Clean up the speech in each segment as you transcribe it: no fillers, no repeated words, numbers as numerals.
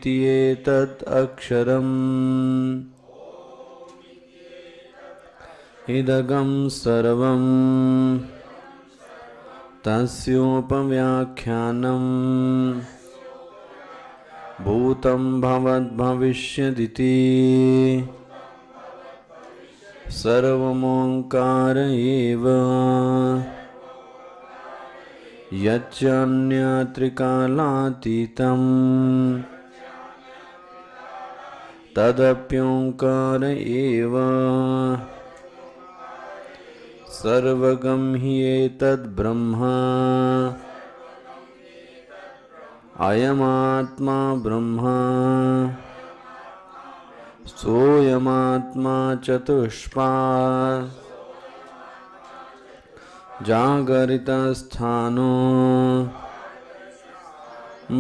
ओमिति एतत् अक्षरम् इदगं सर्वं तस्योपव्याख्यानं भूतं भवद्भविष्यदिति सर्वमोङ्कार एव यच्चान्यत्रिकालातीतं तदप्योङ्कार एव सर्वगं हि एतद् ब्रह्म अयमात्मा ब्रह्म सोऽयमात्मा चतुष्पात् जागरितस्थानो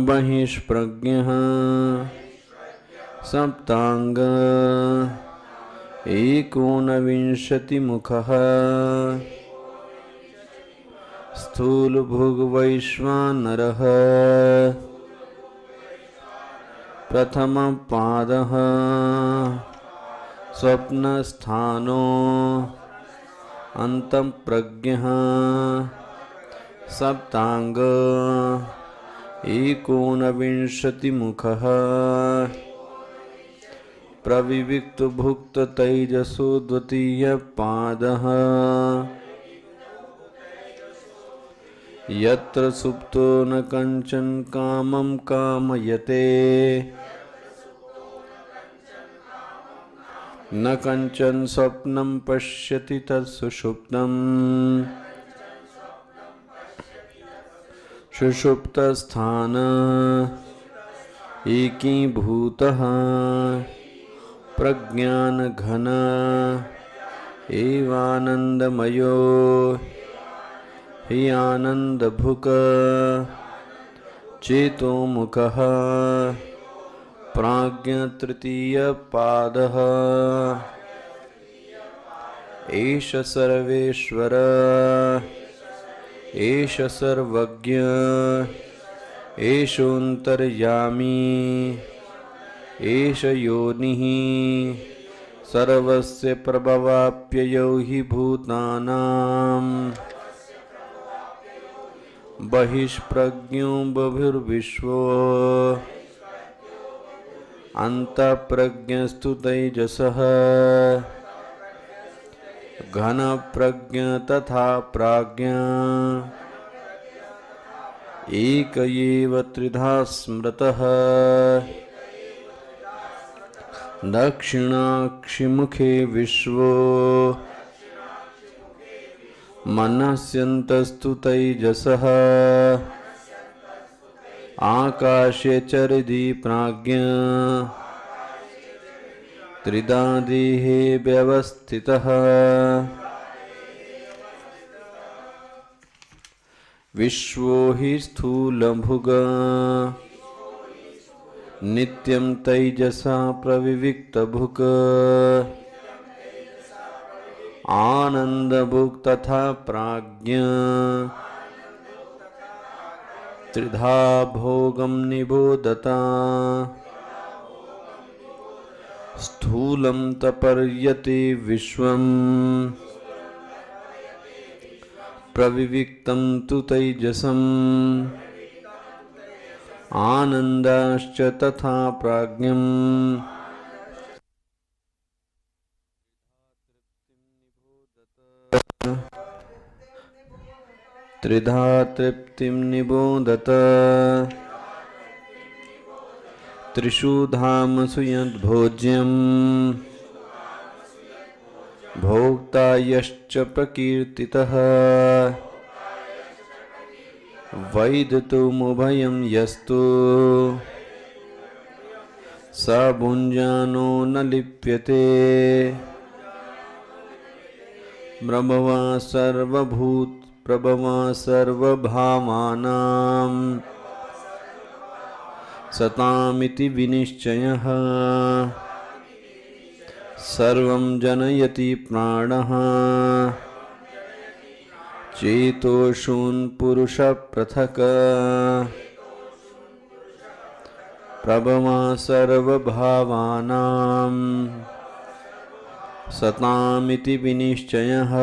बहिष्प्रज्ञः सप्तांग एकोनविंशतिमुखः स्थूलभुग्वैश्वानरः प्रथमपादः स्वप्नस्थानो अन्तःप्रज्ञः सप्तांग एकोनविंशतिमुखः प्रविविक्तभुक्ततैजसो द्वितीयपादः यत्र सुप्तो न कंचन कामं कामयते न कंचन स्वप्नं पश्यति तत्सुषुप्तम् सुषुप्तस्थान एकीभूतः प्रज्ञानघन एवानन्दमयो हि आनन्दभुक चेतोमुखः प्राज्ञतृतीयपादः एष सर्वेश्वर एष सर्वज्ञ एषोऽन्तर्यामी एष योनिः सर्वस्य प्रभवाप्ययो हि भूतानां बहिष्प्रज्ञो बभिर्विश्वो अन्तःप्रज्ञस्तु तैजसः घनप्रज्ञ तथा प्राज्ञा एक एव त्रिधा स्मृतः दक्षिणाक्षिमुखे विश्वो मनस्यन्तस्तु तैजसः आकाशे चरिदि प्राज्ञ त्रिधा देहे व्यवस्थितः विश्वो हि स्थूलभुग नित्यं तैजसा प्रविविक्तभुक् आनन्दभुक् तथा प्राज्ञ त्रिधा भोगं निबोधता स्थूलं तपर्यते विश्वं प्रविविक्तं तु तैजसम् आनन्दाश्च तथा प्राज्ञम् त्रिधा तृप्तिं निबोधत त्रिषु धामसु यद्भोज्यम् भोक्ता यश्च प्रकीर्तितः वैदतुमुभयं यस्तु स भुञ्जानो न लिप्यते प्रभवा सर्वभावानां सतामिति विनिश्चयः सर्वं जनयति प्राणः चेतोषून् पुरुष पृथक् प्रभमा सर्वभावानां सतामिति विनिश्चयः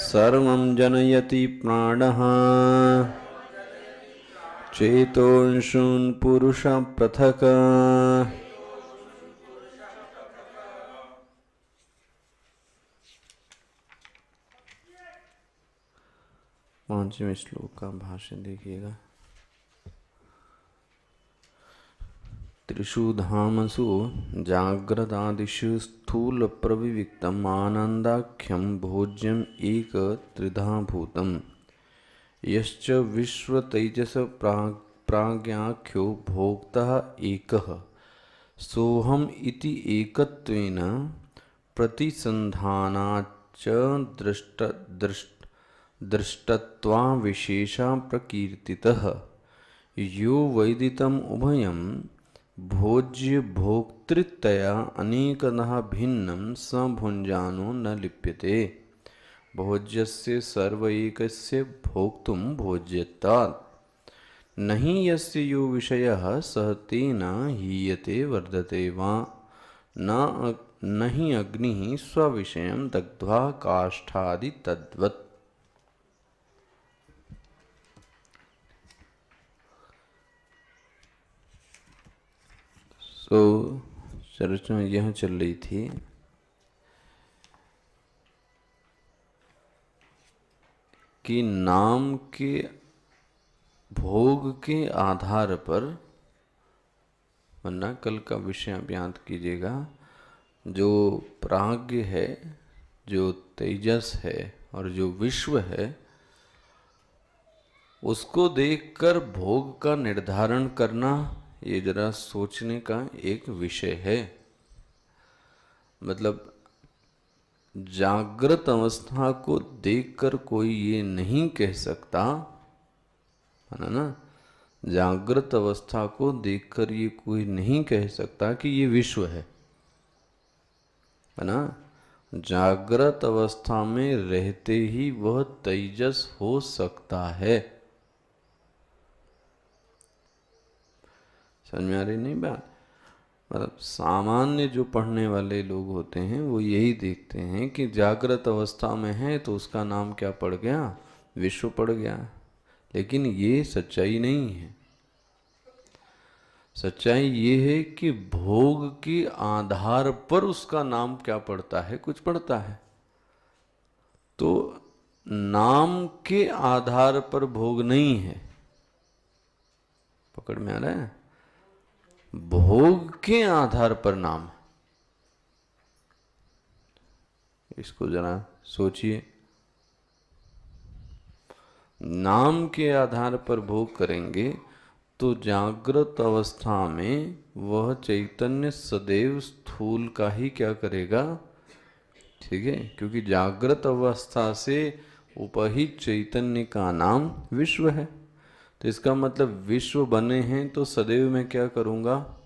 सर्वं जनयति प्राणः चेतोंशून् पुरुष पृथक्। 5वें श्लोक का भाष्य देखिएगा। त्रिषु धामसु जाग्रदादिषु स्थूल प्रविविक्तम् आनंदाख्यं भोज्यम् एक त्रिधा भूतम् यश्च विश्व तेजस प्राज्ञाख्यो भोक्ता एकः सोहम इति एकत्वेन प्रतिसंधानाच्च दृष्टत्वा विशेषा प्रकीर्तितः यो वैदितम् उभयं भोज्य भोक्तृतया अनेकतः भिन्नं स भुञ्जानो न लिप्यते भोज्यस्य सर्व एकस्य भोक्तुं भोज्यत्वात् नहि यस्य यो विषयः सः तेन हीयते वर्धते वा न हि अग्निः स्वविषयं दग्ध्वा काष्ठादि तद्वत्। तो चर्चा यह चल रही थी कि नाम के भोग के आधार पर, वरना कल का विषय आप याद कीजिएगा, जो प्राज्ञ है, जो तेजस है और जो विश्व है, उसको देखकर भोग का निर्धारण करना ये जरा सोचने का एक विषय है। मतलब जागृत अवस्था को देखकर कोई ये नहीं कह सकता, है ना, जागृत अवस्था को देखकर ये कोई नहीं कह सकता कि ये विश्व है ना। जागृत अवस्था में रहते ही वह तेजस हो सकता है। समझ में आ रही नहीं बात? मतलब सामान्य जो पढ़ने वाले लोग होते हैं वो यही देखते हैं कि जागृत अवस्था में है तो उसका नाम क्या पड़ गया? विश्व पड़ गया। लेकिन ये सच्चाई नहीं है। सच्चाई ये है कि भोग के आधार पर उसका नाम क्या पड़ता है? कुछ पड़ता है। तो नाम के आधार पर भोग नहीं है। पकड़ में आ रहा है? भोग के आधार पर नाम। इसको जरा सोचिए। नाम के आधार पर भोग करेंगे तो जागृत अवस्था में वह चैतन्य सदैव स्थूल का ही क्या करेगा? ठीक है, क्योंकि जागृत अवस्था से उपहित चैतन्य का नाम विश्व है। तो इसका मतलब विश्व बने हैं तो सदैव मैं क्या करूंगा?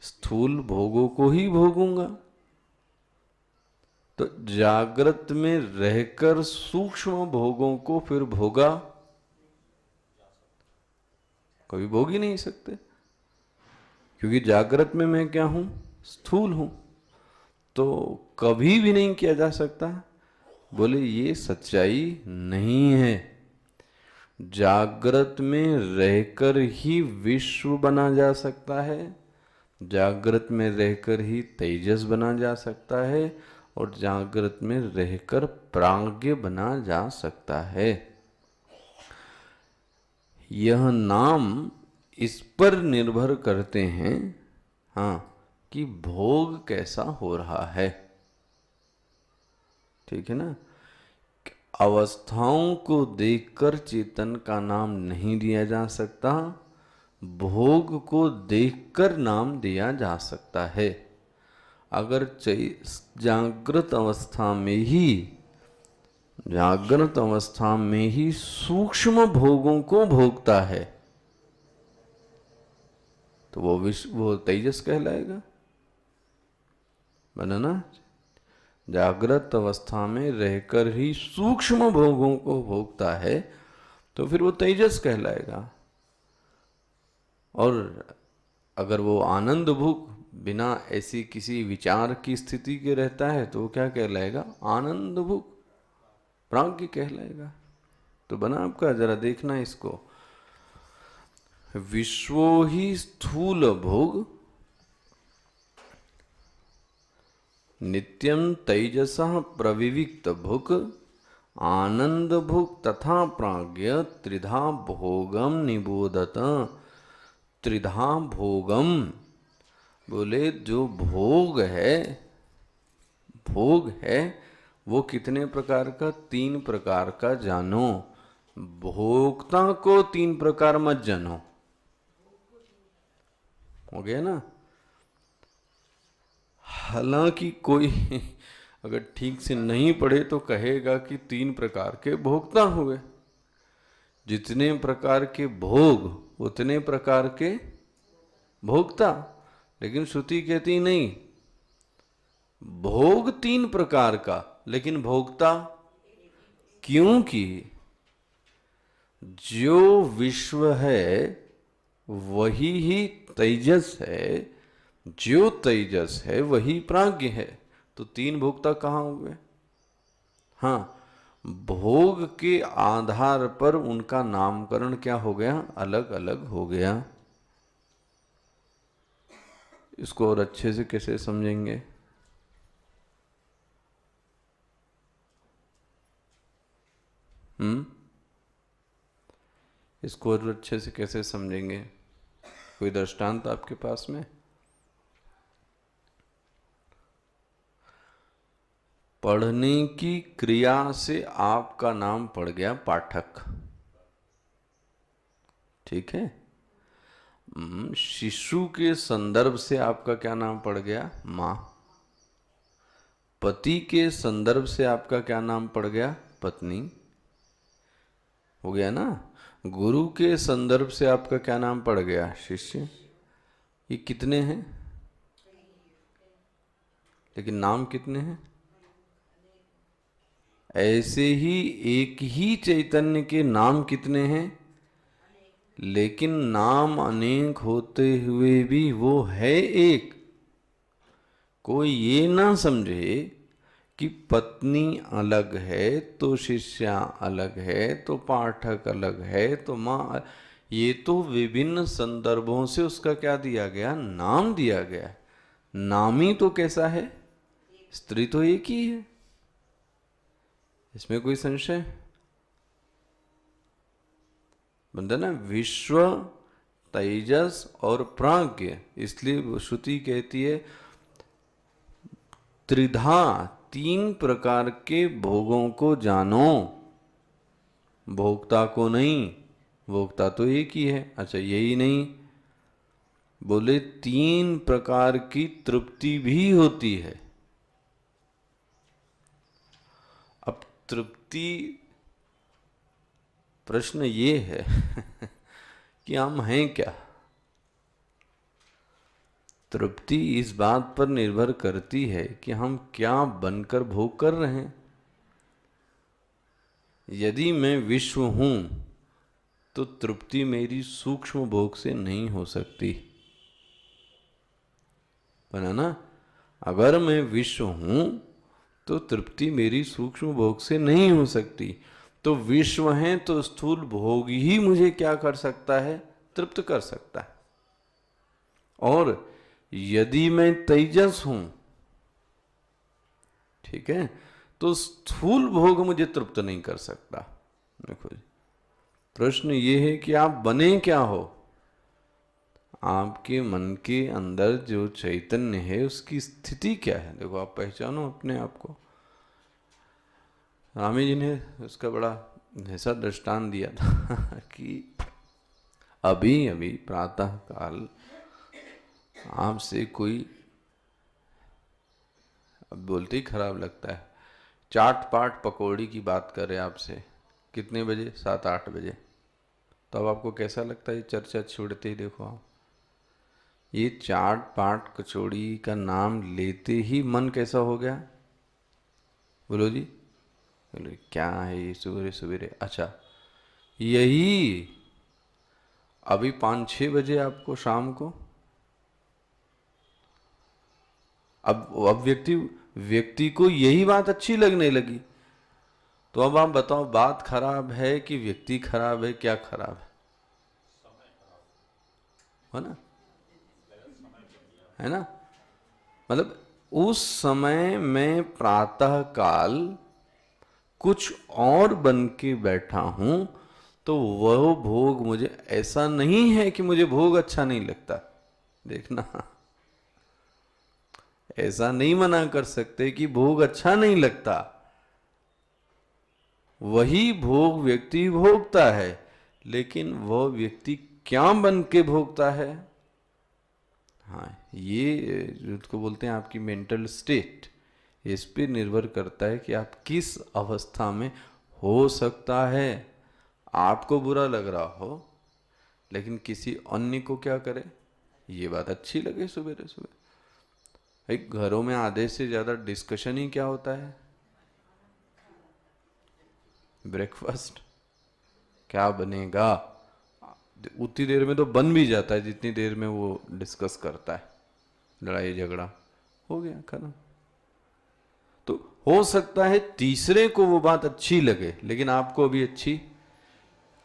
स्थूल भोगों को ही भोगूंगा। तो जागृत में रहकर सूक्ष्म भोगों को फिर भोगा कभी भोग ही नहीं सकते, क्योंकि जागृत में मैं क्या हूं? स्थूल हूं। तो कभी भी नहीं किया जा सकता। बोले ये सच्चाई नहीं है। जागृत में रहकर ही विश्व बना जा सकता है, जागृत में रहकर ही तेजस बना जा सकता है, और जागृत में रहकर प्राज्ञ बना जा सकता है। यह नाम इस पर निर्भर करते हैं, हाँ, कि भोग कैसा हो रहा है। ठीक है ना? अवस्थाओं को देखकर चेतन का नाम नहीं दिया जा सकता, भोग को देखकर नाम दिया जा सकता है। अगर जागृत अवस्था में ही सूक्ष्म भोगों को भोगता है तो वो तेजस कहलाएगा। बना ना? जागृत अवस्था में रहकर ही सूक्ष्म भोगों को भोगता है तो फिर वो तेजस कहलाएगा। और अगर वो आनंद भुक बिना ऐसी किसी विचार की स्थिति के रहता है तो वो क्या कहलाएगा? आनंद भुक, प्राज्ञ कहलाएगा। तो बना आपका, जरा देखना इसको। विश्वो ही स्थूल भोग नित्यं तैजसः प्रविविक्त भुक आनंद भुक तथा प्राज्ञ त्रिधा भोगम निबोधत। त्रिधा भोगम बोले जो भोग है वो कितने प्रकार का? 3 प्रकार का जानो। भोक्ता को 3 प्रकार मत जानो। हो गया ना? हालांकि कोई अगर ठीक से नहीं पढ़े तो कहेगा कि 3 प्रकार के भोक्ता हुए। जितने प्रकार के भोग उतने प्रकार के भोक्ता। लेकिन श्रुति कहती नहीं, भोग 3 प्रकार का लेकिन भोक्ता। क्योंकि जो विश्व है वही ही तेजस है, जो तेजस है वही प्राज्ञ है। तो 3 भोक्ता कहाँ हुए? हाँ, भोग के आधार पर उनका नामकरण क्या हो गया? अलग अलग हो गया। इसको और अच्छे से कैसे समझेंगे? इसको और अच्छे से कैसे समझेंगे? कोई दृष्टांत आपके पास में? पढ़ने की क्रिया से आपका नाम पड़ गया पाठक, ठीक है। शिशु के संदर्भ से आपका क्या नाम पड़ गया? माँ। पति के संदर्भ से आपका क्या नाम पड़ गया? पत्नी। हो गया ना? गुरु के संदर्भ से आपका क्या नाम पड़ गया? शिष्य। ये कितने हैं? लेकिन नाम कितने हैं? ऐसे ही एक ही चैतन्य के नाम कितने हैं? लेकिन नाम अनेक होते हुए भी वो है एक। कोई ये ना समझे कि पत्नी अलग है तो शिष्या अलग है तो पाठक अलग है तो माँ। ये तो विभिन्न संदर्भों से उसका क्या दिया गया? नाम दिया गया। नामी तो कैसा है? स्त्री तो एक ही है, इसमें कोई संशय? बंदा ना, विश्व, तेजस और प्राज्ञ। इसलिए श्रुति कहती है त्रिधा, 3 प्रकार के भोगों को जानो, भोक्ता को नहीं। भोक्ता तो एक ही है। अच्छा, यही नहीं, बोले 3 प्रकार की तृप्ति भी होती है। अब तृप्ति, प्रश्न ये है कि हम हैं क्या? तृप्ति इस बात पर निर्भर करती है कि हम क्या बनकर भोग कर रहे हैं। यदि मैं विश्व हूं तो तृप्ति मेरी सूक्ष्म भोग से नहीं हो सकती, बना ना? अगर मैं विश्व हूं तो तृप्ति मेरी सूक्ष्म भोग से नहीं हो सकती। तो विश्व है तो स्थूल भोग ही मुझे क्या कर सकता है? तृप्त कर सकता है। और यदि मैं तेजस हूं, ठीक है, तो स्थूल भोग मुझे तृप्त नहीं कर सकता। देखो जी, प्रश्न ये है कि आप बने क्या हो? आपके मन के अंदर जो चैतन्य है उसकी स्थिति क्या है? देखो, आप पहचानो अपने आप को। स्वामी जी ने उसका बड़ा ऐसा दृष्टांत दिया था कि अभी अभी प्रातः काल आपसे कोई, अब बोलते ही खराब लगता है, चाट पाट पकौड़ी की बात करे आपसे। कितने बजे? 7-8 बजे। तो अब आपको कैसा लगता है ये चर्चा छोड़ते ही? देखो आप, ये चाट पाट कचौड़ी का नाम लेते ही मन कैसा हो गया? बोलो जी, बोलो क्या है ये सवेरे सवेरे? अच्छा, यही अभी 5-6 बजे आपको शाम को, अब व्यक्ति को यही बात अच्छी लगने लगी, तो अब आप बताओ बात खराब है कि व्यक्ति खराब है, क्या खराब है ना? है ना? मतलब उस समय मैं प्रातः काल कुछ और बन के बैठा हूं, तो वह भोग मुझे, ऐसा नहीं है कि मुझे भोग अच्छा नहीं लगता, देखना, ऐसा नहीं मना कर सकते कि भोग अच्छा नहीं लगता, वही भोग व्यक्ति भोगता है, लेकिन वह व्यक्ति क्या बन के भोगता है, हाँ, ये जिसको बोलते हैं आपकी मेंटल स्टेट, इस पे निर्भर करता है कि आप किस अवस्था में, हो सकता है आपको बुरा लग रहा हो, लेकिन किसी अन्य को क्या करे, ये बात अच्छी लगे सुबह सुबह। एक घरों में आधे से ज्यादा डिस्कशन ही क्या होता है, ब्रेकफास्ट क्या बनेगा, उतनी देर में तो बन भी जाता है जितनी देर में वो डिस्कस करता है, लड़ाई झगड़ा हो गया खत्म। तो हो सकता है तीसरे को वो बात अच्छी लगे, लेकिन आपको अभी अच्छी,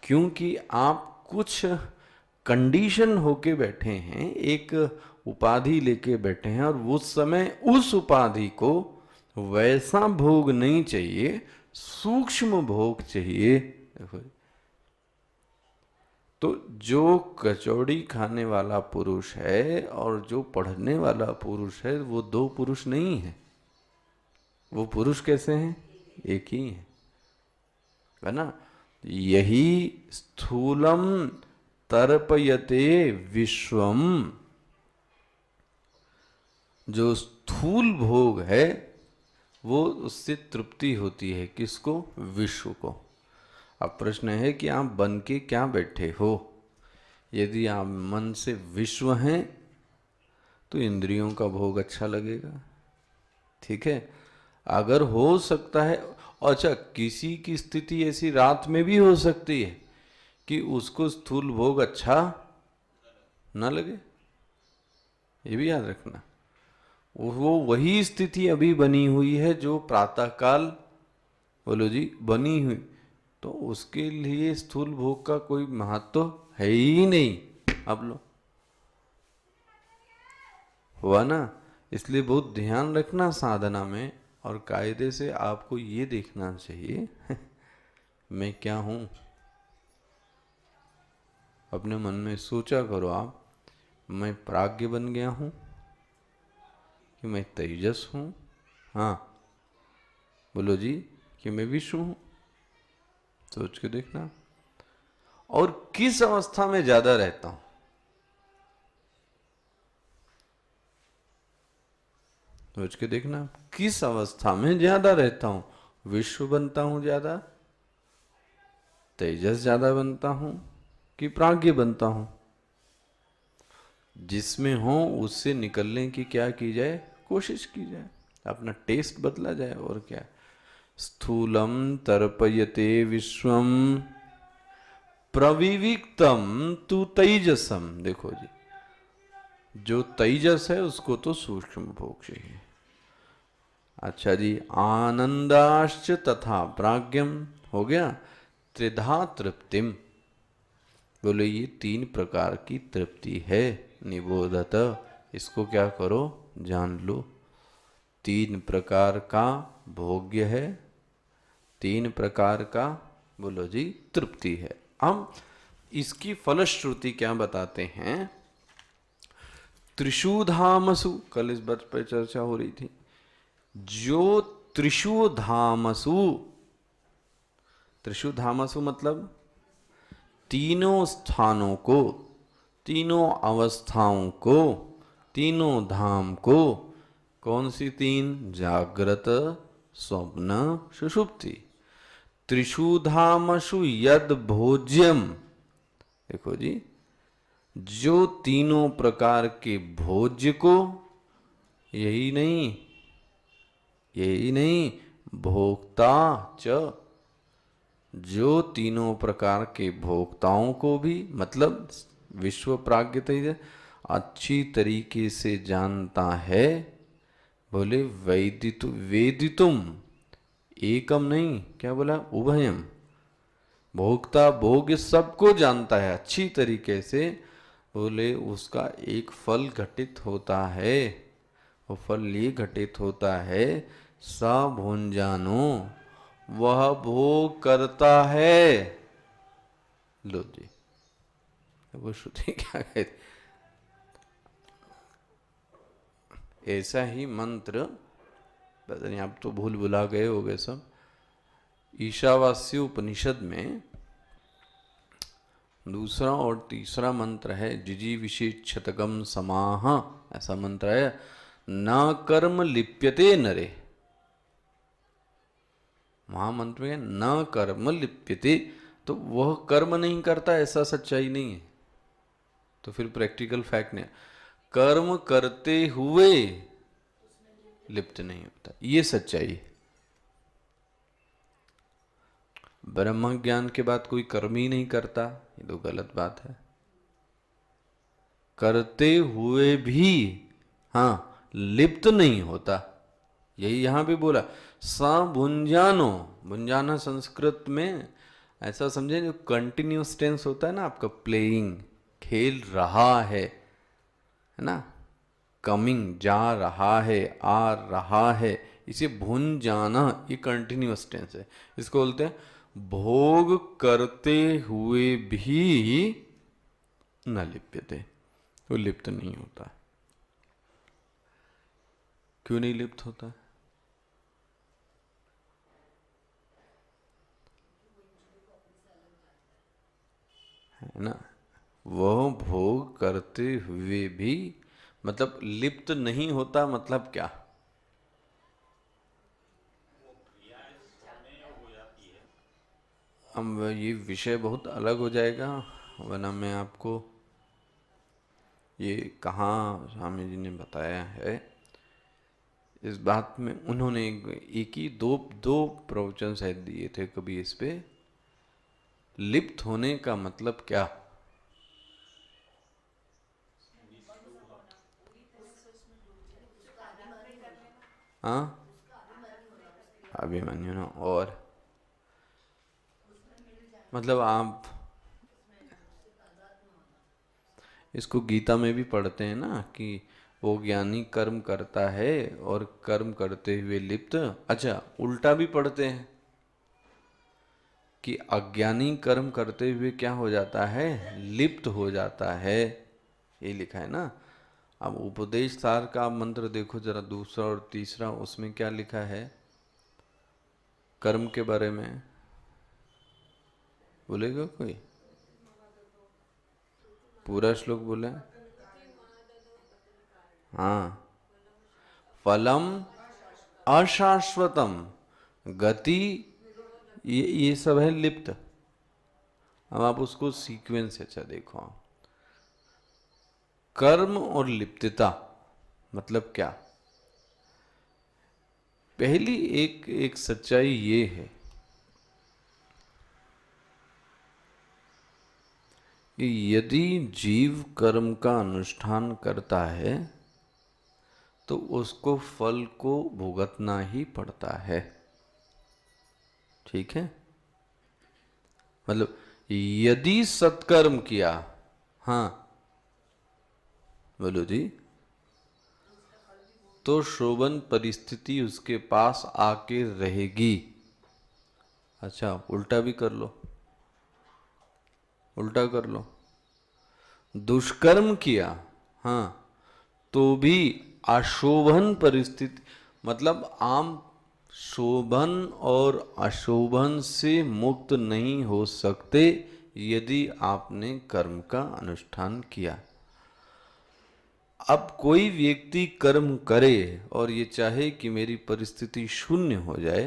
क्योंकि आप कुछ कंडीशन होके बैठे हैं, एक उपाधि लेके बैठे हैं, और उस समय उस उपाधि को वैसा भोग नहीं चाहिए, सूक्ष्म भोग चाहिए। देखो, तो जो कचौड़ी खाने वाला पुरुष है और जो पढ़ने वाला पुरुष है, वो दो पुरुष नहीं है। वो पुरुष कैसे हैं, एक ही है ना? यही स्थूलम तर्पयते विश्वम, जो स्थूल भोग है वो उससे तृप्ति होती है, किसको, विश्व को। अब प्रश्न है कि आप बन के क्या बैठे हो, यदि आप मन से विश्व हैं तो इंद्रियों का भोग अच्छा लगेगा, ठीक है। अगर हो सकता है, अच्छा किसी की स्थिति ऐसी रात में भी हो सकती है कि उसको स्थूल भोग अच्छा ना लगे, ये भी याद रखना। वो वही स्थिति अभी बनी हुई है जो प्रातःकाल, बोलो जी, बनी हुई, तो उसके लिए स्थूल भोग का कोई महत्व है ही नहीं। अब लो, हुआ ना? इसलिए बहुत ध्यान रखना साधना में, और कायदे से आपको ये देखना चाहिए मैं क्या हूं। अपने मन में सोचा करो आप, मैं प्राज्ञ बन गया हूं कि मैं तेजस हूं, हाँ बोलो जी, कि मैं विश्व हूं, सोच के देखना। और किस अवस्था में ज्यादा रहता हूं, सोच के देखना, किस अवस्था में ज्यादा रहता हूं, विश्व बनता हूं ज्यादा, तेजस ज्यादा बनता हूं, कि प्राज्ञ बनता हूं। जिसमें हो उससे निकलने की क्या की जाए, कोशिश की जाए, अपना टेस्ट बदला जाए, और क्या। स्थूलम तर्पयते विश्वम प्रविविक्तम तु तेजसम, देखो जी, जो तेजस है उसको तो सूक्ष्म भोग चाहिए। अच्छा जी, आनंदाश्च तथा प्राज्ञम हो गया, त्रिधा तृप्तिम, बोले ये 3 प्रकार की तृप्ति है, निबोधत, इसको क्या करो, जान लो। 3 प्रकार का भोग्य है, 3 प्रकार का, बोलो जी, तृप्ति है। हम इसकी फलश्रुति क्या बताते हैं, त्रिषु धामसु, कल इस बात पर चर्चा हो रही थी, जो त्रिषु धामसु, त्रिषु धामसु मतलब तीनों स्थानों को, तीनों अवस्थाओं को, तीनों धाम को, कौन सी 3, जागृत स्वप्न सुषुप्ति, त्रिषु धामसु यद भोज्यम, देखो जी, जो तीनों प्रकार के भोज्य को, यही नहीं भोक्ता च, जो तीनों प्रकार के भोक्ताओं को भी, मतलब विश्व प्राज्ञ अच्छी तरीके से जानता है। बोले वेदितुम, एकम नहीं, क्या बोला, उभयम, भोक्ता भोग्य सबको जानता है अच्छी तरीके से। बोले उसका एक फल घटित होता है, वो फल ये घटित होता है, स भुंजानो, वह भोग करता है। लो जी, वो श्रुति क्या कहती, ऐसा ही मंत्र, पता नहीं आप तो भूल भुला गए होगे सब। ईशावास्य उपनिषद में दूसरा और तीसरा मंत्र है, जिजी विशेषतगम समाह, ऐसा मंत्र है, न कर्म लिप्यते नरे। महामंत्र में न कर्म लिप्यते, तो वह कर्म नहीं करता ऐसा सच्चाई नहीं है, तो फिर प्रैक्टिकल फैक्ट नहीं, कर्म करते हुए लिप्त नहीं होता, ये सच्चाई है। ब्रह्म ज्ञान के बाद कोई कर्म ही नहीं करता, ये तो गलत बात है। करते हुए भी हाँ लिप्त नहीं होता, यही यहां भी बोला, सा भुंजानो। भुंजाना संस्कृत में ऐसा समझे जो कंटिन्यूस टेंस होता है ना आपका, प्लेइंग, खेल रहा है ना, कमिंग, जा रहा है, आ रहा है, इसे भुन जाना, ये कंटिन्यूस टेंस है। इसको बोलते हैं भोग करते हुए भी न लिप्यते, वो लिप्त नहीं होता। क्यों नहीं लिप्त होता? है ना, वह भोग करते हुए भी, मतलब लिप्त नहीं होता, मतलब क्या? अब ये विषय बहुत अलग हो जाएगा, वरना मैं आपको ये कहाँ स्वामी जी ने बताया है इस बात में, उन्होंने एक ही दो प्रवचन शायद दिए थे कभी इस पे, लिप्त होने का मतलब क्या। हाँ, अभिमन्यु ना, और मतलब आप इसको गीता में भी पढ़ते हैं ना कि वो ज्ञानी कर्म करता है और कर्म करते हुए लिप्त। अच्छा, उल्टा भी पढ़ते हैं कि अज्ञानी कर्म करते हुए क्या हो जाता है, लिप्त हो जाता है, ये लिखा है ना। अब उपदेश सार का मंत्र देखो जरा, दूसरा और तीसरा, उसमें क्या लिखा है कर्म के बारे में, बोलेगा कोई? पूरा श्लोक बोले। हाँ, फलम अशाश्वतम, गति, ये सब है लिप्त। अब आप उसको सीक्वेंस अच्छा देखो, कर्म और लिप्तता मतलब क्या। पहली एक सच्चाई ये है कि यदि जीव कर्म का अनुष्ठान करता है तो उसको फल को भुगतना ही पड़ता है, ठीक है। मतलब यदि सत्कर्म किया, हाँ बोलो जी, तो शोभन परिस्थिति उसके पास आके रहेगी। अच्छा, उल्टा भी कर लो, उल्टा कर लो, दुष्कर्म किया, हाँ, तो भी अशोभन परिस्थिति, मतलब आम शोभन और अशोभन से मुक्त नहीं हो सकते यदि आपने कर्म का अनुष्ठान किया। अब कोई व्यक्ति कर्म करे और ये चाहे कि मेरी परिस्थिति शून्य हो जाए,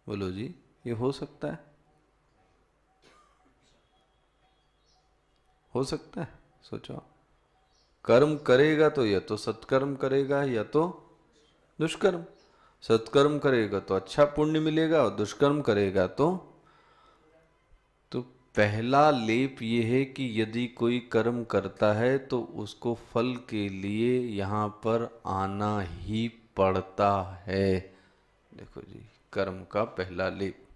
बोलो जी, ये हो सकता है? हो सकता है? सोचो, कर्म करेगा तो या तो सत्कर्म करेगा या तो दुष्कर्म। सत्कर्म करेगा तो अच्छा पुण्य मिलेगा और दुष्कर्म करेगा तो पहला लेप ये है कि यदि कोई कर्म करता है तो उसको फल के लिए यहाँ पर आना ही पड़ता है। देखो जी, कर्म का पहला लेप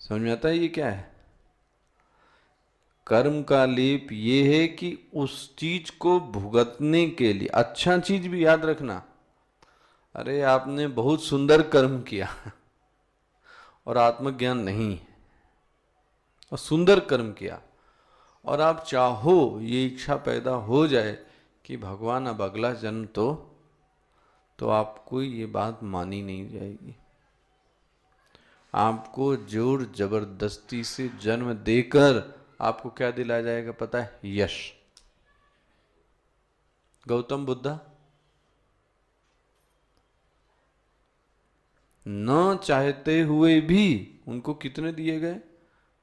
समझ में आता है ये क्या है? कर्म का लेप ये है कि उस चीज को भुगतने के लिए, अच्छा चीज भी याद रखना, अरे आपने बहुत सुंदर कर्म किया और आत्मज्ञान नहीं है और सुंदर कर्म किया और आप चाहो, ये इच्छा पैदा हो जाए कि भगवान अब अगला जन्म तो आपको ये बात मानी नहीं जाएगी। आपको जोर जबरदस्ती से जन्म देकर आपको क्या दिलाया जाएगा पता है? यश। गौतम बुद्धा न चाहते हुए भी उनको कितने दिए गए?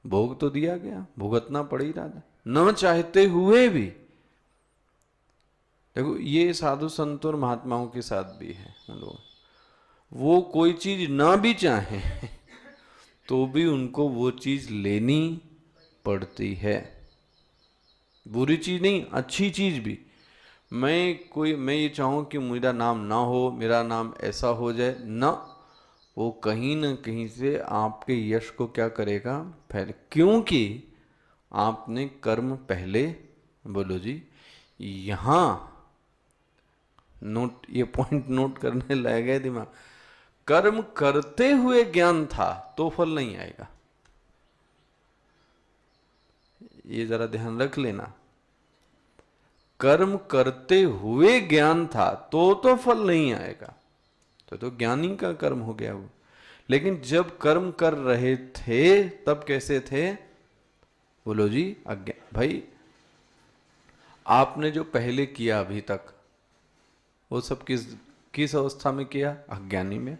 भोग तो दिया गया, भुगतना पड़ ही रहा था, न चाहते हुए भी। देखो ये साधु संतों और महात्माओं के साथ भी है। उन लोग वो कोई चीज ना भी चाहे तो भी उनको वो चीज लेनी पड़ती है। बुरी चीज नहीं, अच्छी चीज भी। मैं ये चाहूं कि मेरा नाम ना हो, मेरा नाम ऐसा हो जाए ना, वो कहीं ना कहीं से आपके यश को क्या करेगा? फैल, क्योंकि आपने कर्म पहले, बोलो जी, यहां नोट, ये पॉइंट नोट करने लायक है दिमाग। कर्म करते हुए ज्ञान था तो फल नहीं आएगा, ये जरा ध्यान रख लेना। कर्म करते हुए ज्ञान था तो फल नहीं आएगा, तो ज्ञानी का कर्म हो गया वो। लेकिन जब कर्म कर रहे थे तब कैसे थे? बोलो जी, अज्ञान। भाई आपने जो पहले किया अभी तक वो सब किस अवस्था में किया? अज्ञानी में।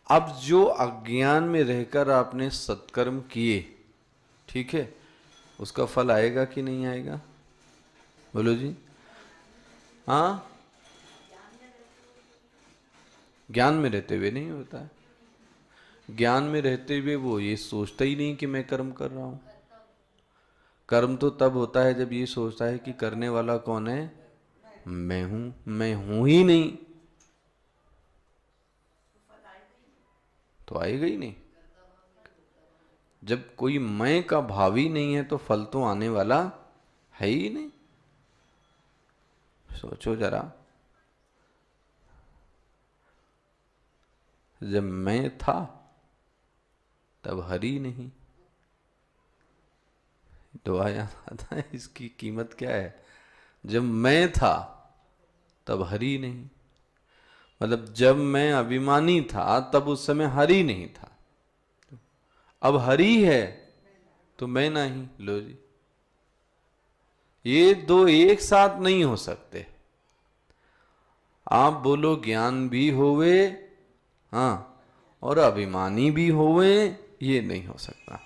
अब जो अज्ञान में रहकर आपने सत्कर्म किए, ठीक है, उसका फल आएगा कि नहीं आएगा? बोलो जी। हाँ, ज्ञान में रहते हुए नहीं होता है। ज्ञान में रहते हुए वो ये सोचता ही नहीं कि मैं कर्म कर रहा हूं। कर्म तो तब होता है जब ये सोचता है कि करने वाला कौन है? मैं हूं ही नहीं, तो आएगा ही नहीं। जब कोई मैं का भाव ही नहीं है तो फल तो आने वाला है ही नहीं। सोचो जरा, जब मैं था तब हरी नहीं। दुआ याद आता है, इसकी कीमत क्या है? जब मैं था तब हरी नहीं, मतलब जब मैं अभिमानी था तब उस समय हरी नहीं था, अब हरी है तो मैं नहीं। लो जी, ये दो एक साथ नहीं हो सकते। आप बोलो ज्ञान भी होवे, हाँ, और अभिमानी भी होवे, ये नहीं हो सकता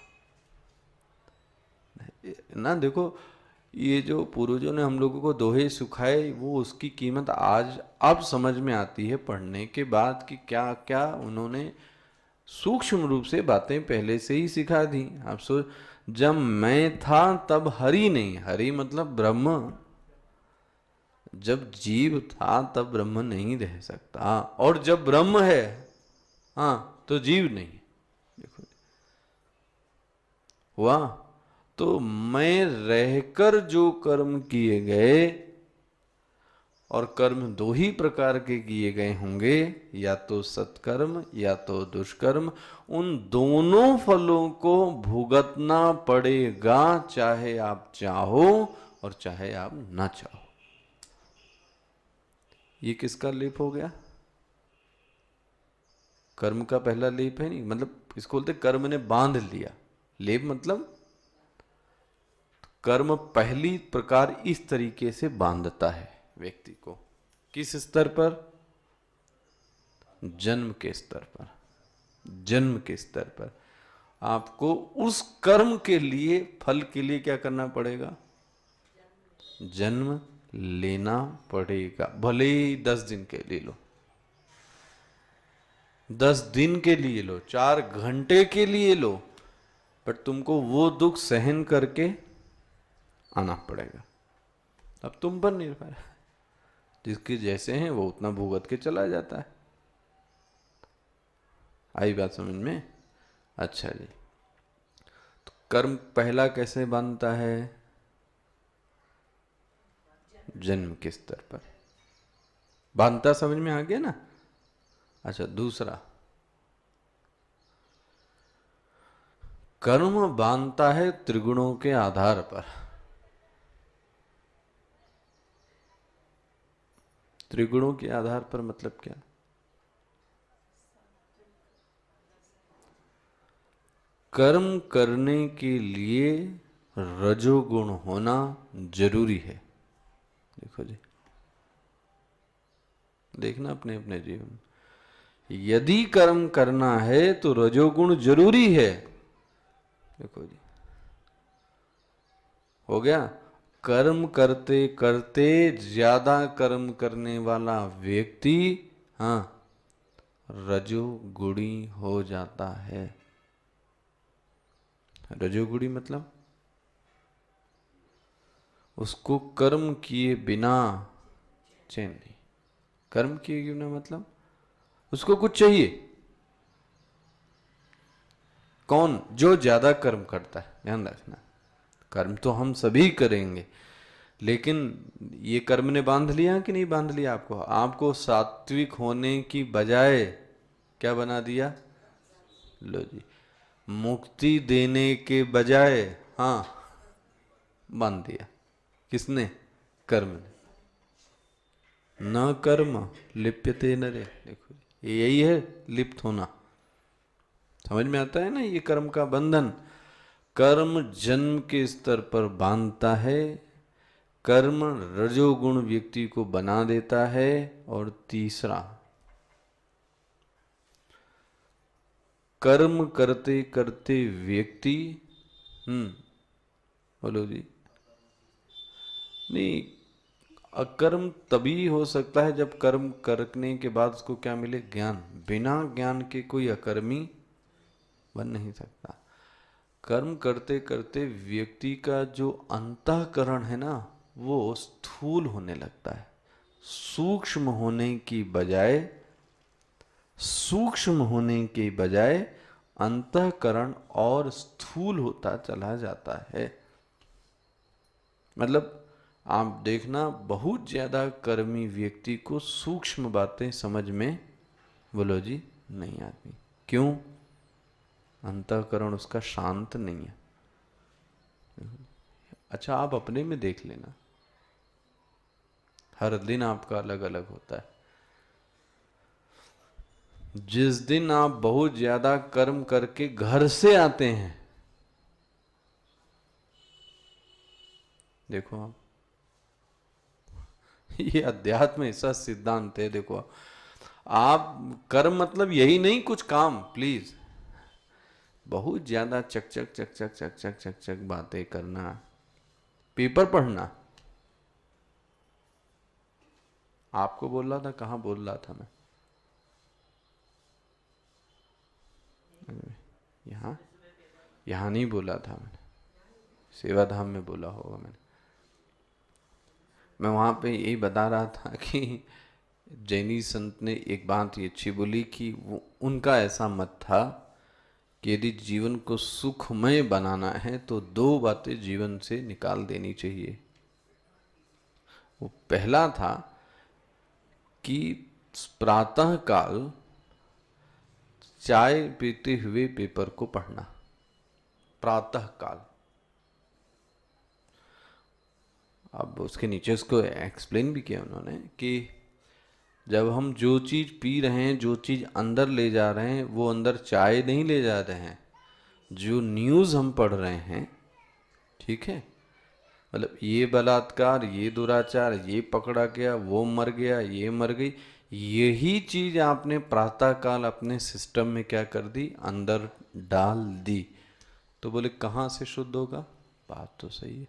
ना। देखो ये जो पूर्वजों ने हम लोगों को दोहे सुखाए, वो उसकी कीमत आज अब समझ में आती है पढ़ने के बाद कि क्या क्या उन्होंने सूक्ष्म रूप से बातें पहले से ही सिखा दी। आप सोच, जब मैं था तब हरि नहीं, हरि मतलब ब्रह्म। जब जीव था तब ब्रह्म नहीं रह सकता, और जब ब्रह्म है हाँ तो जीव नहीं। देखो हुआ, तो मैं रहकर जो कर्म किए गए, और कर्म दो ही प्रकार के किए गए होंगे, या तो सत्कर्म या तो दुष्कर्म। उन दोनों फलों को भुगतना पड़ेगा, चाहे आप चाहो और चाहे आप ना चाहो। ये किसका लेप हो गया? कर्म का पहला लेप है नहीं, मतलब इसको बोलते कर्म ने बांध लिया। लेप मतलब कर्म पहली प्रकार इस तरीके से बांधता है व्यक्ति को। किस स्तर पर? जन्म के स्तर पर। जन्म के स्तर पर आपको उस कर्म के लिए, फल के लिए क्या करना पड़ेगा? जन्म लेना पड़ेगा। भले ही 10 दिन के लिए लो, 10 दिन के लिए लो, 4 घंटे के लिए लो, बट तुमको वो दुख सहन करके आना पड़ेगा। अब तुम पर निर्भर है, जिसके जैसे हैं वो उतना भुगत के चला जाता है। आई बात समझ में? अच्छा जी, तो कर्म पहला कैसे बनता है? जन्म के स्तर पर बांधता, समझ में आ गया ना? अच्छा, दूसरा कर्म बांधता है त्रिगुणों के आधार पर। त्रिगुणों के आधार पर मतलब क्या? कर्म करने के लिए रजोगुण होना जरूरी है। देखो जी, देखना अपने अपने जीवन, यदि कर्म करना है तो रजोगुण जरूरी है। देखो जी, हो गया। कर्म करते करते ज्यादा कर्म करने वाला व्यक्ति, हाँ, रजोगुणी हो जाता है। रजोगुणी मतलब उसको कर्म किए बिना चैन नहीं। कर्म किए बिना मतलब उसको कुछ चाहिए। कौन? जो ज्यादा कर्म करता है। ध्यान रखना, कर्म तो हम सभी करेंगे, लेकिन ये कर्म ने बांध लिया कि नहीं बांध लिया? आपको आपको सात्विक होने की बजाय क्या बना दिया? लो जी, मुक्ति देने के बजाय, हाँ, बांध दिया। किसने? कर्म ने। न कर्म लिप्यते नरे। देखो यही है लिप्त होना। समझ में आता है ना? ये कर्म का बंधन। कर्म जन्म के स्तर पर बांधता है, कर्म रजोगुण व्यक्ति को बना देता है। और तीसरा, कर्म करते करते व्यक्ति, बोलो जी, नहीं, अकर्म तभी हो सकता है जब कर्म करने के बाद उसको क्या मिले? ज्ञान। बिना ज्ञान के कोई अकर्मी बन नहीं सकता। कर्म करते करते व्यक्ति का जो अंतःकरण है ना, वो स्थूल होने लगता है। सूक्ष्म होने की बजाय, सूक्ष्म होने के बजाय अंतःकरण और स्थूल होता चला जाता है। मतलब आप देखना, बहुत ज्यादा कर्मी व्यक्ति को सूक्ष्म बातें समझ में, बोलो जी, नहीं आती। क्यों? अंतःकरण उसका शांत नहीं है। अच्छा, आप अपने में देख लेना, हर दिन आपका अलग अलग होता है। जिस दिन आप बहुत ज्यादा कर्म करके घर से आते हैं, देखो आप, ये अध्यात्म ऐसा सिद्धांत है। देखो, आप कर्म मतलब यही नहीं कुछ काम, प्लीज, बहुत ज्यादा चक चक चक चक चक चक चक चक बातें करना, पेपर पढ़ना। आपको बोल रहा था, कहाँ बोल रहा था मैं? यहाँ, यहाँ नहीं बोला था मैंने, सेवाधाम में बोला होगा मैंने। मैं वहाँ पे यही बता रहा था कि जैनी संत ने एक बात ये अच्छी बोली कि वो, उनका ऐसा मत था कि यदि जीवन को सुखमय बनाना है तो दो बातें जीवन से निकाल देनी चाहिए। वो पहला था कि प्रातः काल चाय पीते हुए पेपर को पढ़ना, प्रातः काल। अब उसके नीचे उसको एक्सप्लेन भी किया उन्होंने कि जब हम जो चीज़ पी रहे हैं, जो चीज़ अंदर ले जा रहे हैं, वो अंदर चाय नहीं ले जा रहे हैं। जो न्यूज़ हम पढ़ रहे हैं, ठीक है, मतलब ये बलात्कार, ये दुराचार, ये पकड़ा गया, वो मर गया, ये मर गई, यही चीज़ आपने प्रातःकाल अपने सिस्टम में क्या कर दी? अंदर डाल दी। तो बोले कहाँ से शुद्ध होगा? बात तो सही है,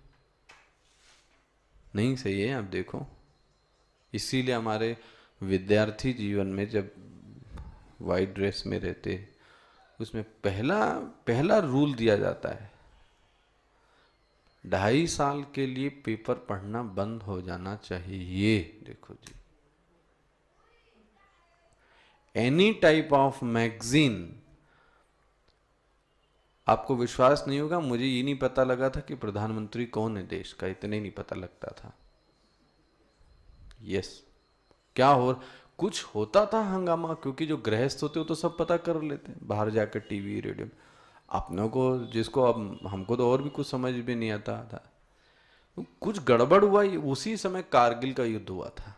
नहीं सही है? आप देखो, इसीलिए हमारे विद्यार्थी जीवन में जब वाइट ड्रेस में रहते उसमें पहला पहला रूल दिया जाता है, 2.5 साल के लिए पेपर पढ़ना बंद हो जाना चाहिए। देखो जी, एनी टाइप ऑफ मैगजीन, आपको विश्वास नहीं होगा, मुझे ये नहीं पता लगा था कि प्रधानमंत्री कौन है देश का, इतने नहीं पता लगता था। यस, क्या हो कुछ होता था हंगामा, क्योंकि जो गृहस्थ होते हो तो सब पता कर लेते हैं, बाहर जाकर टीवी रेडियो। अपनों को, जिसको अब हमको तो और भी कुछ समझ में नहीं आता था, कुछ गड़बड़ हुआ। उसी समय कारगिल का युद्ध हुआ था,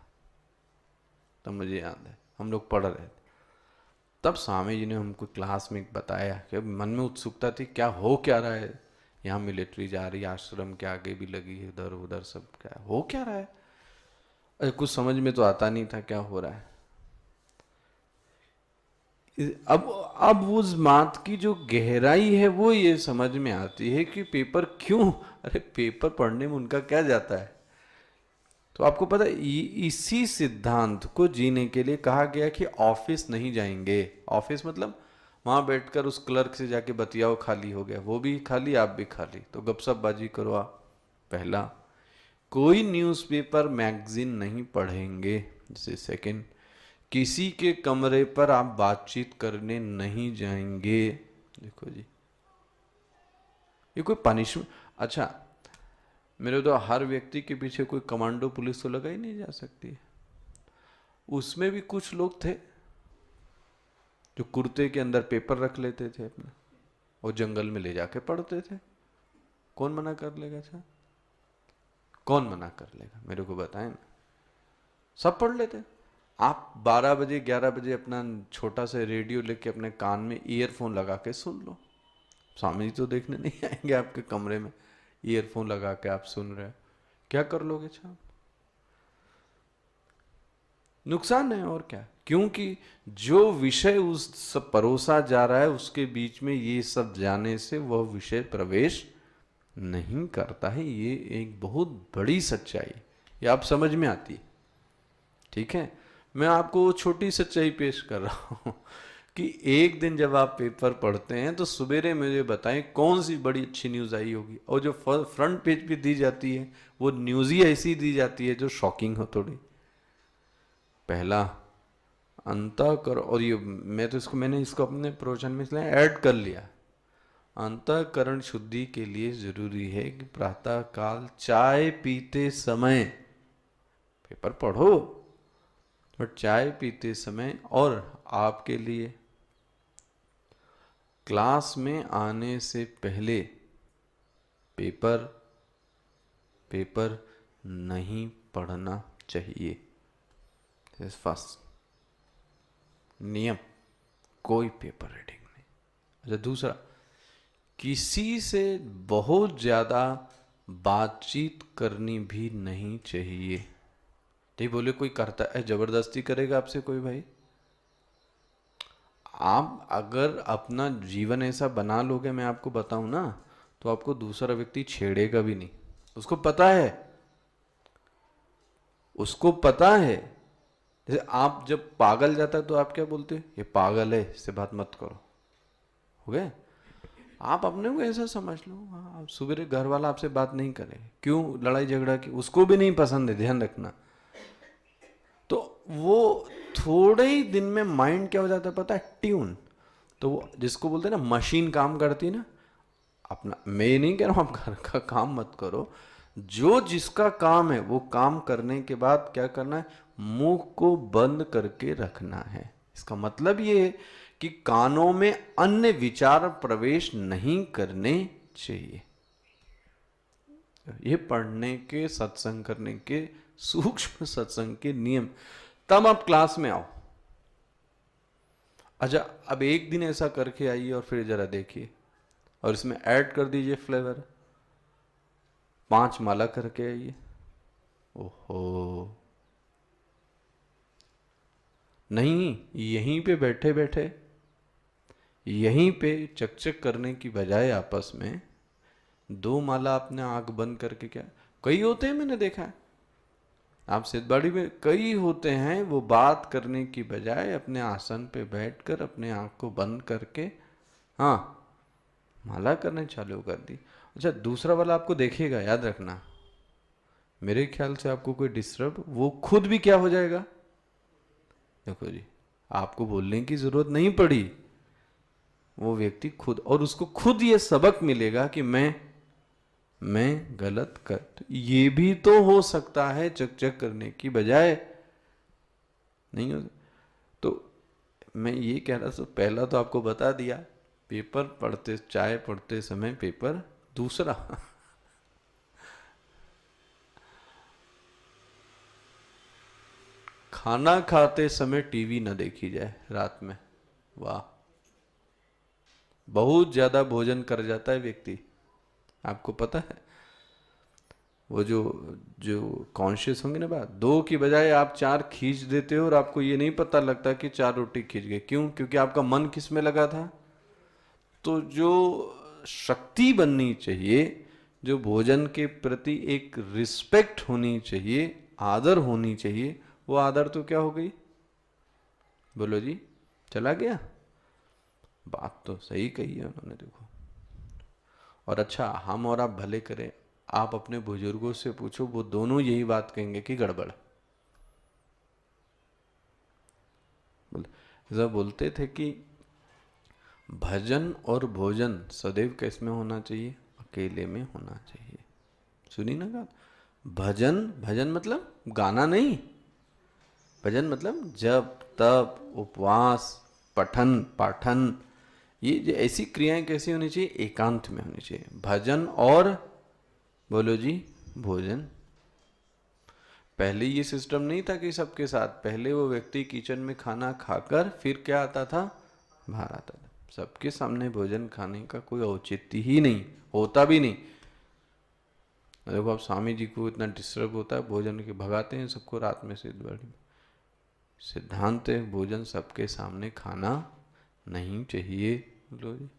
तब मुझे याद है हम लोग पढ़ रहे थे। तब स्वामी जी ने हमको क्लास में बताया कि मन में उत्सुकता थी, क्या हो क्या रहा है यहाँ, मिलिट्री जा रही है, आश्रम के आगे भी लगी है, इधर उधर सब क्या हो क्या रहा है। अरे कुछ समझ में तो आता नहीं था क्या हो रहा है। अब उस बात की जो गहराई है वो ये समझ में आती है कि पेपर क्यों, अरे पेपर पढ़ने में उनका क्या जाता है। तो आपको पता है, इसी सिद्धांत को जीने के लिए कहा गया कि ऑफिस नहीं जाएंगे। ऑफिस मतलब वहां बैठकर उस क्लर्क से जाके बतियाओ, खाली हो गया, वो भी खाली आप भी खाली, तो गपशप बाजी करो आप। पहला, कोई न्यूज़पेपर मैगजीन नहीं पढ़ेंगे। जैसे सेकंड, किसी के कमरे पर आप बातचीत करने नहीं जाएंगे। देखो जी, ये कोई पनिशमेंट। अच्छा, मेरे तो हर व्यक्ति के पीछे कोई कमांडो पुलिस तो लगाई नहीं जा सकती। उसमें भी कुछ लोग थे जो कुर्ते के अंदर पेपर रख लेते थे अपने और जंगल में ले जाके पढ़ते थे। कौन मना कर लेगा? अच्छा, कौन मना कर लेगा, मेरे को बताएं ना। सब पढ़ लेते। आप 12 बजे 11 बजे अपना छोटा सा रेडियो लेके अपने कान में ईयरफोन लगा के सुन लो। स्वामी जी तो देखने नहीं आएंगे आपके कमरे में, ईयरफोन लगा के आप सुन रहे हो, क्या कर लोगे साहब? नुकसान है और क्या। क्योंकि जो विषय उस सब परोसा जा रहा है उसके बीच में ये सब जाने से वह विषय प्रवेश नहीं करता है। ये एक बहुत बड़ी सच्चाई, ये आप समझ में आती है। ठीक है, मैं आपको छोटी सच्चाई पेश कर रहा हूं कि एक दिन जब आप पेपर पढ़ते हैं तो सवेरे मुझे बताएं कौन सी बड़ी अच्छी न्यूज़ आई होगी, और जो फ्रंट पेज पे दी जाती है वो न्यूज़ ही ऐसी दी जाती है जो शॉकिंग हो थोड़ी। पहला, अंतःकरण, और ये मैंने इसको अपने प्रवचन में इसलिए ऐड कर लिया, अंतःकरण शुद्धि के लिए जरूरी है कि प्रातः काल चाय पीते समय पेपर पढ़ो, और चाय पीते समय, और आपके लिए क्लास में आने से पहले पेपर नहीं पढ़ना चाहिए। फर्स्ट नियम, कोई पेपर रीडिंग नहीं। अच्छा, दूसरा, किसी से बहुत ज्यादा बातचीत करनी भी नहीं चाहिए। नहीं बोले कोई करता है, जबरदस्ती करेगा आपसे कोई भाई। आप अगर अपना जीवन ऐसा बना लोगे, मैं आपको बताऊं ना, तो आपको दूसरा व्यक्ति छेड़ेगा भी नहीं। उसको पता है, उसको पता है। जैसे आप जब पागल जाता है तो आप क्या बोलते हैं? ये पागल है, इससे बात मत करो। हो गए? आप अपने को ऐसा समझ लो, आप सुबह घर वाला आपसे बात नहीं करे, क्यों? लड़ाई झगड़ा की, उसको भी नहीं पसंद है, ध्यान रखना। तो वो थोड़े ही दिन में माइंड क्या हो जाता है पता है? ट्यून। तो वो जिसको बोलते हैं ना मशीन काम करती है ना, अपना, मैं नहीं कह रहा हूं आप घर का काम मत करो, जो जिसका काम है वो काम करने के बाद क्या करना है? मुंह को बंद करके रखना है। इसका मतलब ये है कि कानों में अन्य विचार प्रवेश नहीं करने चाहिए। ये पढ़ने के, सत्संग करने के, सूक्ष्म सत्संग के नियम। तब आप क्लास में आओ। अच्छा, अब एक दिन ऐसा करके आइए और फिर जरा देखिए, और इसमें ऐड कर दीजिए फ्लेवर, 5 माला करके आइए। ओहो, नहीं, यहीं पे बैठे बैठे, यहीं पे चकचक करने की बजाय आपस में 2 माला अपने आंख बंद करके, क्या कई होते हैं, मैंने देखा है आप सिद्धबाड़ी में कई होते हैं, वो बात करने की बजाय अपने आसन पे बैठकर अपने आंख को बंद करके हाँ, माला करने चालू कर दी। अच्छा, दूसरा वाला आपको देखेगा, याद रखना, मेरे ख्याल से आपको कोई डिस्टर्ब, वो खुद भी क्या हो जाएगा, देखो जी, आपको बोलने की जरूरत नहीं पड़ी, वो व्यक्ति खुद, और उसको खुद ये सबक मिलेगा कि मैं गलत कर, तो ये भी तो हो सकता है, चक चक करने की बजाय नहीं हो। तो मैं ये कह रहा था, पहला तो आपको बता दिया, पेपर पढ़ते, चाय पढ़ते समय पेपर। दूसरा, खाना खाते समय टीवी न देखी जाए रात में। वाह, बहुत ज्यादा भोजन कर जाता है व्यक्ति, आपको पता है। वो जो जो कॉन्शियस होंगे ना, बात दो की बजाय आप चार खींच देते हो, और आपको ये नहीं पता लगता कि चार रोटी खींच गए, क्यों? क्योंकि आपका मन किस में लगा था। तो जो शक्ति बननी चाहिए, जो भोजन के प्रति एक रिस्पेक्ट होनी चाहिए, आदर होनी चाहिए, वो आदर तो क्या हो गई, बोलो जी, चला गया। बात तो सही कही है उन्होंने, देखो। और अच्छा, हम और आप भले करें, आप अपने बुजुर्गों से पूछो, वो दोनों यही बात कहेंगे कि गड़बड़। जब बोलते थे कि भजन और भोजन सदैव किस में होना चाहिए, अकेले में होना चाहिए। सुनी ना बात, भजन, भजन मतलब गाना नहीं, भजन मतलब जप तप उपवास पठन पाठन, ये जो ऐसी क्रियाएं कैसी होनी चाहिए, एकांत में होनी चाहिए। भजन और बोलो जी भोजन, पहले ये सिस्टम नहीं था कि सबके साथ, पहले वो व्यक्ति किचन में खाना खाकर फिर क्या आता था, बाहर आता था। सबके सामने भोजन खाने का कोई औचित्य ही नहीं, होता भी नहीं। देखो, अब स्वामी जी को इतना डिस्टर्ब होता है, भोजन के भगाते हैं सबको रात में से। सिद्धांत है, भोजन सबके सामने खाना नहीं चाहिए। बोलो जी,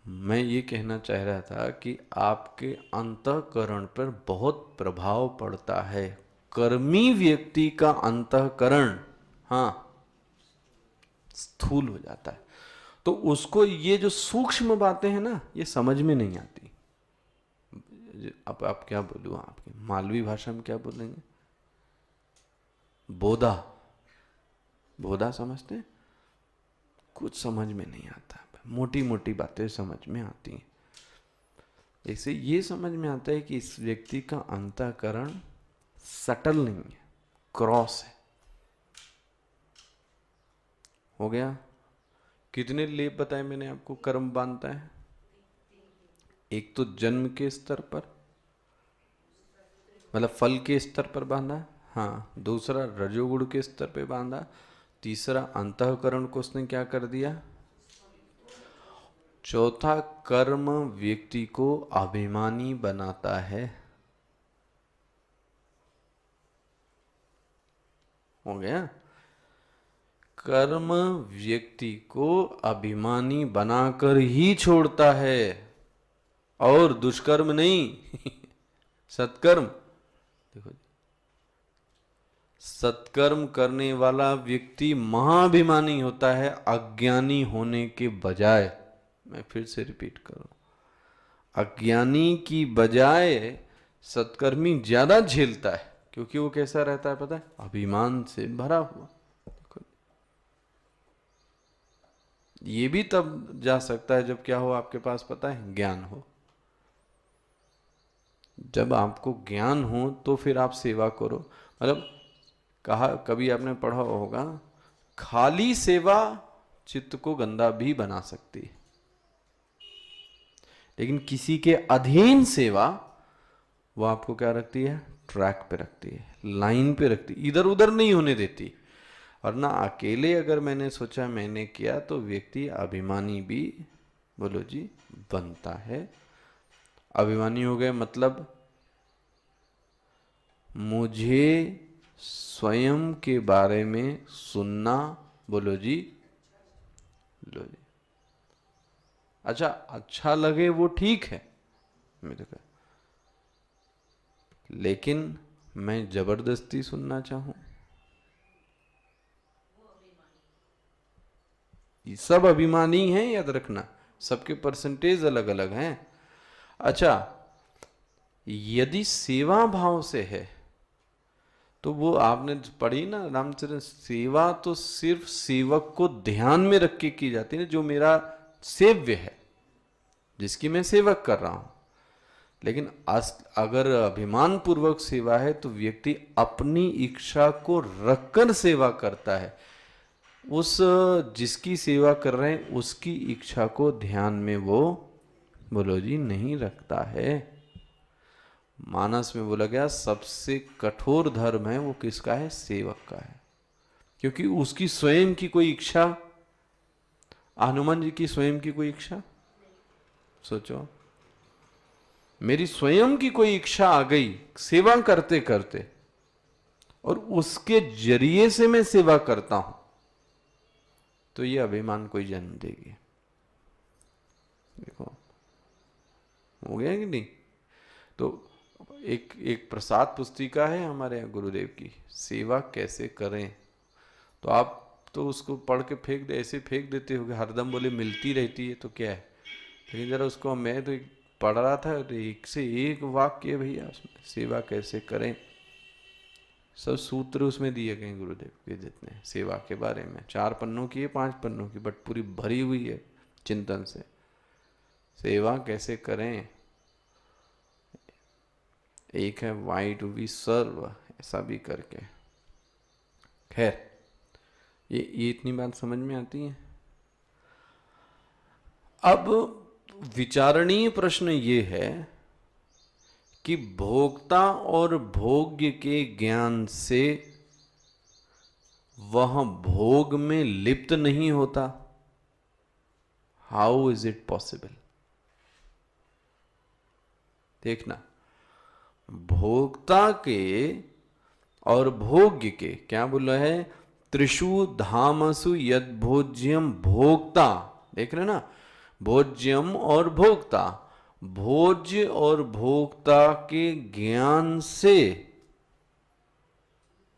मैं ये कहना चाह रहा था कि आपके अंतःकरण पर बहुत प्रभाव पड़ता है। कर्मी व्यक्ति का अंतःकरण, हाँ, स्थूल हो जाता है। तो उसको ये जो सूक्ष्म बातें हैं ना, ये समझ में नहीं आती। अब आप क्या बोलूँ, आपकी मालवी भाषा में क्या बोलेंगे, बोधा, बोधा समझते हैं, कुछ समझ में नहीं आता, मोटी मोटी बातें समझ में आती हैं। ऐसे ये समझ में आता है कि इस व्यक्ति का अंतःकरण सटल नहीं है, क्रॉस है। हो गया। कितने लेप बताए मैंने आपको, कर्म बांधता है। एक तो जन्म के स्तर पर, मतलब फल के स्तर पर बांधा, हाँ। दूसरा रजोगुण के स्तर पे बांधा। तीसरा अंतःकरण को उसने क्या कर दिया। चौथा, कर्म व्यक्ति को अभिमानी बनाता है। हो गया। कर्म व्यक्ति को अभिमानी बनाकर ही छोड़ता है, और दुष्कर्म नहीं सत्कर्म। देखो, सत्कर्म करने वाला व्यक्ति महाभिमानी होता है, अज्ञानी होने के बजाय। मैं फिर से रिपीट करूं, अज्ञानी की बजाय सत्कर्मी ज्यादा झेलता है, क्योंकि वो कैसा रहता है पता है, अभिमान से भरा हुआ। ये भी तब जा सकता है जब क्या हो, आपके पास पता है, ज्ञान हो। जब आपको ज्ञान हो तो फिर आप सेवा करो। मतलब कहा, कभी आपने पढ़ा होगा, खाली सेवा चित्त को गंदा भी बना सकती है, लेकिन किसी के अधीन सेवा, वो आपको क्या रखती है, ट्रैक पे रखती है, लाइन पे रखती है, इधर उधर नहीं होने देती। और ना अकेले अगर मैंने सोचा मैंने किया, तो व्यक्ति अभिमानी भी, बोलो जी, बनता है। अभिमानी हो गए मतलब मुझे स्वयं के बारे में सुनना, बोलो जी, लो जी, अच्छा अच्छा लगे वो ठीक है मेरे को, लेकिन मैं जबरदस्ती सुनना चाहूं, ये सब अभिमानी हैं, याद रखना, सबके परसेंटेज अलग अलग हैं। अच्छा, यदि सेवा भाव से है तो वो आपने पढ़ी ना रामचरण, सेवा तो सिर्फ सेवक को ध्यान में रख के की जाती है, जो मेरा सेव्य है, जिसकी मैं सेवक कर रहा हूं। लेकिन अगर अभिमान पूर्वक सेवा है तो व्यक्ति अपनी इच्छा को रखकर सेवा करता है, उस जिसकी सेवा कर रहे हैं उसकी इच्छा को ध्यान में वो, बोलो जी, नहीं रखता है। मानस में बोला गया सबसे कठोर धर्म है वो किसका है? सेवक का है, क्योंकि उसकी स्वयं की कोई इच्छा, हनुमान जी की स्वयं की कोई इच्छा, सोचो, मेरी स्वयं की कोई इच्छा आ गई सेवा करते करते और उसके जरिए से मैं सेवा करता हूं, तो ये अभिमान कोई जन्म देगी। देखो हो गया कि नहीं? तो एक प्रसाद पुस्तिका है हमारे यहाँ गुरुदेव की, सेवा कैसे करें, तो आप तो उसको पढ़ के फेंक दे, ऐसे फेंक देते हो, हरदम बोले मिलती रहती है तो क्या है, लेकिन जरा उसको, मैं तो पढ़ रहा था तो एक से एक वाक्य है भैया उसमें, सेवा कैसे करें, सब सूत्र उसमें दिए गए गुरुदेव के जितने सेवा के बारे में, 4 पन्नों की है, 5 पन्नों की, बट पूरी भरी हुई है चिंतन से, सेवा कैसे करें। एक है वाई टू बी सर्व, ऐसा भी करके। खैर, ये इतनी बात समझ में आती है। अब विचारणीय प्रश्न ये है कि भोक्ता और भोग्य के ज्ञान से वह भोग में लिप्त नहीं होता। How is it possible? देखना, भोक्ता के और भोग्य के, क्या बोला है, त्रिषु धामसु यद भोज्यम भोक्ता, देख रहे ना, भोज्यम और भोक्ता, भोज्य और भोक्ता के ज्ञान से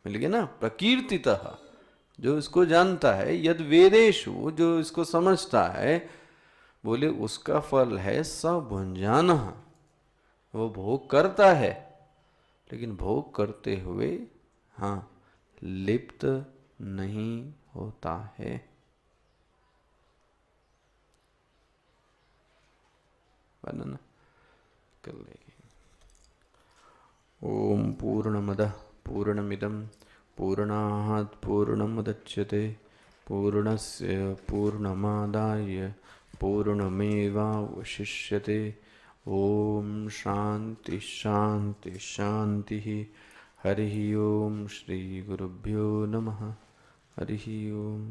मिल गया ना, प्रकीर्तितः, जो इसको जानता है, यद वेदेषु, जो इसको समझता है, बोले उसका फल है सभुंजान, वो भोग करता है, लेकिन भोग करते हुए हाँ लिप्त नहीं होता है। बनना कर लेंगे। ओम पूर्णमदः पूर्णमिदं पूर्णात् पूर्णमुदच्यते पूर्णस्य पूर्णमादाय पूर्णमेवावशिष्यते। ओम शांति शांति शांति। हरि ओम। श्री गुरुभ्यो नमः। हरि ओम।